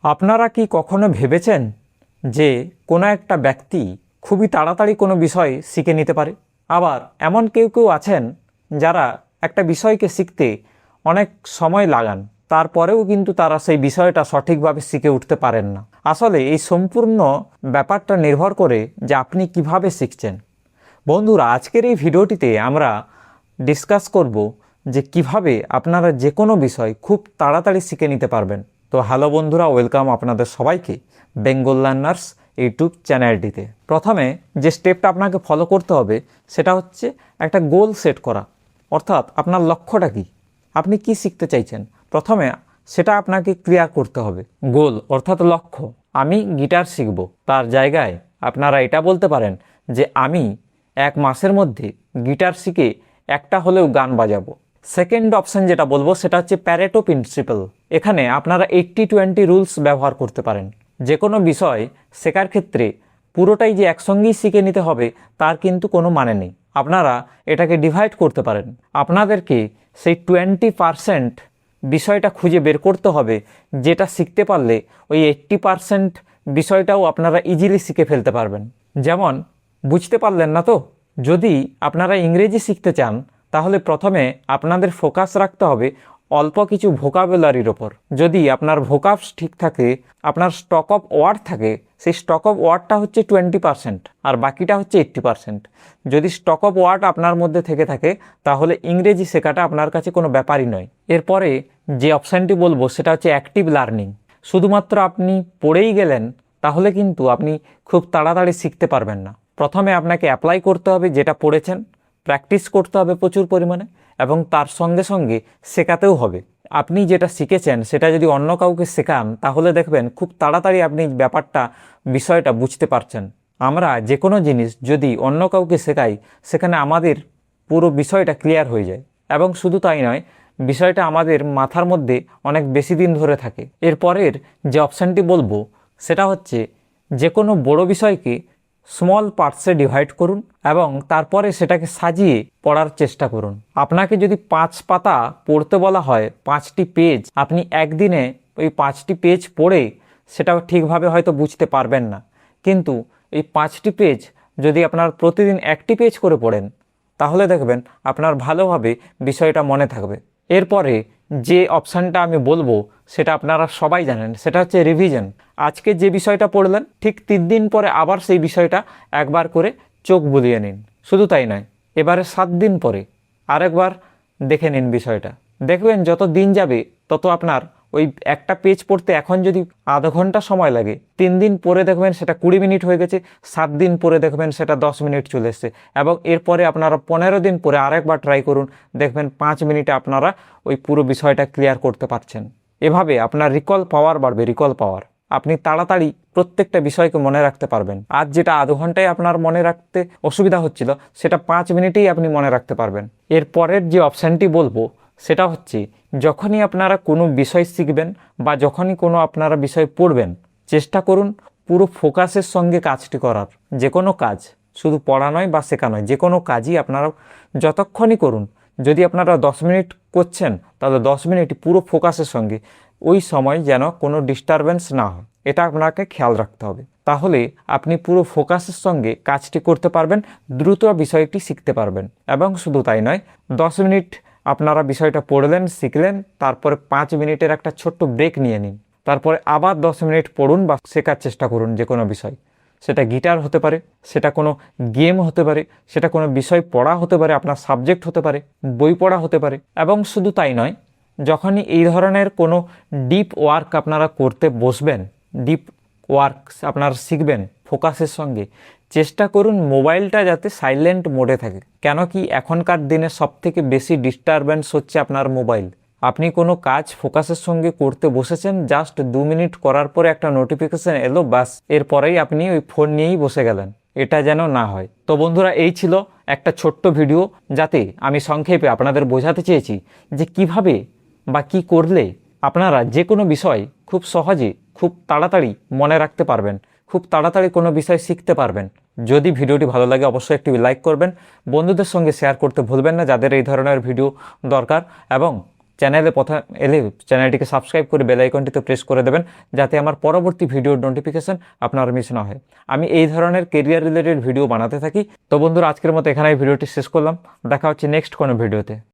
আপনারা কি কখনো ভেবেছেন যে কোনো একটা ব্যক্তি খুবই তাড়াতাড়ি কোনো বিষয় শিখে নিতে পারে? আবার এমন কেউ কেউ আছেন যারা একটা বিষয়কে শিখতে অনেক সময় লাগান, তারপরেও কিন্তু তারা সেই বিষয়টা সঠিকভাবে শিখে উঠতে পারেন না। আসলে এই সম্পূর্ণ ব্যাপারটা নির্ভর করে যে আপনি কিভাবে শিখছেন। বন্ধুরা, আজকের এই ভিডিওটিতে আমরা ডিসকাস করব যে কিভাবে আপনারা যে কোনো বিষয় খুব তাড়াতাড়ি শিখে নিতে পারবেন। তো হ্যালো বন্ধুরা, ওয়েলকাম আপনাদের সবাইকে বেঙ্গল লার্নার্স ইউটিউব চ্যানেলটিতে। প্রথমে যে স্টেপটা আপনাকে ফলো করতে হবে সেটা হচ্ছে একটা গোল সেট করা, অর্থাৎ আপনার লক্ষ্যটা কী, আপনি কি শিখতে চাইছেন। প্রথমে সেটা আপনাকে ক্লিয়ার করতে হবে। গোল অর্থাৎ লক্ষ্য, আমি গিটার শিখব, তার জায়গায় আপনারা এটা বলতে পারেন যে আমি 1 মাসের মধ্যে গিটার শিখে একটা হলেও গান বাজাবো। সেকেন্ড অপশান যেটা বলবো সেটা হচ্ছে প্যারেটো প্রিন্সিপাল। এখানে আপনারা 80-20 রুলস ব্যবহার করতে পারেন। যে কোনো বিষয় শেখার ক্ষেত্রে পুরোটাই যে একসঙ্গেই শিখে নিতে হবে তার কিন্তু কোনো মানে নেই। আপনারা এটাকে ডিভাইড করতে পারেন। আপনাদেরকে সেই 20% বিষয়টা খুঁজে বের করতে হবে, যেটা শিখতে পারলে ওই 80% বিষয়টাও আপনারা ইজিলি শিখে ফেলতে পারবেন। যেমন, বুঝতে পারলেন না তো, যদি আপনারা ইংরেজি শিখতে চান তাহলে প্রথমে আপনাদের ফোকাস রাখতে হবে অল্প কিছু ভোকাবুলারির ওপর। যদি আপনার ভোকাবস ঠিক থাকে, আপনার স্টক অফ ওয়ার্ড থাকে, সেই স্টক অফ ওয়ার্ডটা হচ্ছে 20% আর বাকিটা হচ্ছে 80%। যদি স্টক অফ ওয়ার্ড আপনার মধ্যে থেকে থাকে তাহলে ইংরেজি শেখাটা আপনার কাছে কোনো ব্যাপারই নয়। এরপরে যে অপশানটি বলবো সেটা হচ্ছে অ্যাক্টিভ লার্নিং। শুধুমাত্র আপনি পড়েই গেলেন তাহলে কিন্তু আপনি খুব তাড়াতাড়ি শিখতে পারবেন না। প্রথমে আপনাকে অ্যাপ্লাই করতে হবে যেটা পড়েছেন, প্র্যাকটিস করতে হবে প্রচুর পরিমাণে, এবং তার সঙ্গে সঙ্গে শেখাতেও হবে। আপনি যেটা শিখেছেন সেটা যদি অন্য কাউকে শেখান তাহলে দেখবেন খুব তাড়াতাড়ি আপনি বিষয়টা বুঝতে পারছেন। আমরা যে কোনো জিনিস যদি অন্য কাউকে শেখাই সেখানে আমাদের পুরো বিষয়টা ক্লিয়ার হয়ে যায়, এবং শুধু তাই নয়, বিষয়টা আমাদের মাথার মধ্যে অনেক বেশি দিন ধরে থাকে। এরপরের যে অপশানটি বলবো সেটা হচ্ছে যে কোনো বড় বিষয়কে স্মল পার্টসে ডিভাইড করুন এবং তারপরে সেটাকে সাজিয়ে পড়ার চেষ্টা করুন। আপনাকে যদি 5 পাতা পড়তে বলা হয়, 5টি পেজ, আপনি একদিনে ওই 5টি পেজ পড়ে সেটা ঠিকভাবে হয়তো বুঝতে পারবেন না, কিন্তু এই 5টি পেজ যদি আপনার প্রতিদিন 1টি পেজ করে পড়েন তাহলে দেখবেন আপনার ভালোভাবে বিষয়টা মনে থাকবে। এরপরে যে অপশানটা আমি বলবো সেটা আপনারা সবাই জানেন, সেটা হচ্ছে রিভিশন। আজকে যে বিষয়টা পড়লেন ঠিক 3 দিন পরে আবার সেই বিষয়টা একবার করে চোখ বুলিয়ে নিন। শুধু তাই নয়, এবারে 7 দিন পরে আরেকবার দেখে নিন বিষয়টা। দেখবেন যত দিন যাবে তত আপনার ওই একটা পেজ পড়তে এখন যদি আধা ঘন্টা সময় লাগে, 3 দিন পরে দেখবেন সেটা 20 মিনিট হয়ে গেছে, 7 দিন পরে দেখবেন সেটা 10 মিনিট চলে এসছে, এবং এরপরে আপনারা 15 দিন পরে আরেকবার ট্রাই করুন, দেখবেন 5 মিনিটে আপনারা ওই পুরো বিষয়টা ক্লিয়ার করতে পারছেন। এভাবে আপনার রিকল পাওয়ার বাড়বে, রিকল পাওয়ার। আপনি তাড়াতাড়ি প্রত্যেকটা বিষয়কে মনে রাখতে পারবেন। আজ যেটা আধ ঘন্টায় আপনার মনে রাখতে অসুবিধা হচ্ছিল সেটা 5 মিনিটেই আপনি মনে রাখতে পারবেন। এর পরের যে অপশানটি বলবো সেটা হচ্ছে যখনই আপনারা কোনো বিষয় শিখবেন বা যখনই কোনো আপনারা বিষয় পড়বেন, চেষ্টা করুন পুরো ফোকাসের সঙ্গে কাজটি করার। যে কোনো কাজ, শুধু পড়া নয় বা শেখা নয়, যে কোনো কাজই আপনারা যতক্ষণই করুন, যদি আপনারা 10 মিনিট করছেন তাহলে 10 মিনিট পুরো ফোকাসের সঙ্গে, ওই সময় যেন কোনো ডিস্টারবেন্স না হয়, এটা আপনাকে খেয়াল রাখতে হবে। তাহলে আপনি পুরো ফোকাসের সঙ্গে কাজটি করতে পারবেন, দ্রুত বিষয়টি শিখতে পারবেন। এবং শুধু তাই নয়, 10 মিনিট আপনারা বিষয়টা পড়লেন, শিখলেন, তারপরে 5 মিনিটের একটা ছোট্ট ব্রেক নিয়ে নিন, তারপরে আবার 10 মিনিট পড়ুন বা শেখার চেষ্টা করুন যে কোনো বিষয়। সেটা গিটার হতে পারে, সেটা কোনো গেম হতে পারে, সেটা কোনো বিষয় পড়া হতে পারে, আপনার সাবজেক্ট হতে পারে, বই পড়া হতে পারে। এবং শুধু তাই নয়, যখনই এই ধরনের কোনো ডিপ ওয়ার্ক আপনারা করতে বসবেন, ডিপ ওয়ার্ক আপনারা শিখবেন ফোকাসের সঙ্গে, চেষ্টা করুন মোবাইলটা যাতে সাইলেন্ট মোডে থাকে। কেন কি এখনকার দিনে সবথেকে বেশি ডিস্টারবেন্স হচ্ছে আপনার মোবাইল। আপনি কোনো কাজ ফোকাসের সঙ্গে করতে বসেছেন, জাস্ট 2 মিনিট করার পরে একটা নোটিফিকেশান এলো, বাস এরপরেই আপনি ওই ফোন নিয়েই বসে গেলেন। এটা যেন না হয়। তো বন্ধুরা, এই ছিল একটা ছোট্ট ভিডিও, যাতে আমি সংক্ষেপে আপনাদের বোঝাতে চেয়েছি যে কিভাবে বা কি করলে আপনারা যে কোনো বিষয় খুব সহজে, খুব তাড়াতাড়ি মনে রাখতে পারবেন, খুব তাড়াতাড়ি কোনো বিষয় শিখতে পারবেন। যদি ভিডিওটি ভালো লাগে অবশ্যই একটি লাইক করবেন, বন্ধুদের সঙ্গে শেয়ার করতে ভুলবেন না যাদের এই ধরনের ভিডিও দরকার, এবং চ্যানেলে প্রথম এলে চ্যানেলটিকে সাবস্ক্রাইব করে বেল আইকনটিতে প্রেস করে দেবেন, যাতে আমার পরবর্তী ভিডিওর নোটিফিকেশন আপনার মিস না হয়। আমি এই ধরনের কেরিয়ার রিলেটেড ভিডিও বানাতে থাকি। তো বন্ধুরা, আজকের মতো এখানে ভিডিওটি শেষ করলাম। দেখা হচ্ছে নেক্সট কোনো ভিডিওতে।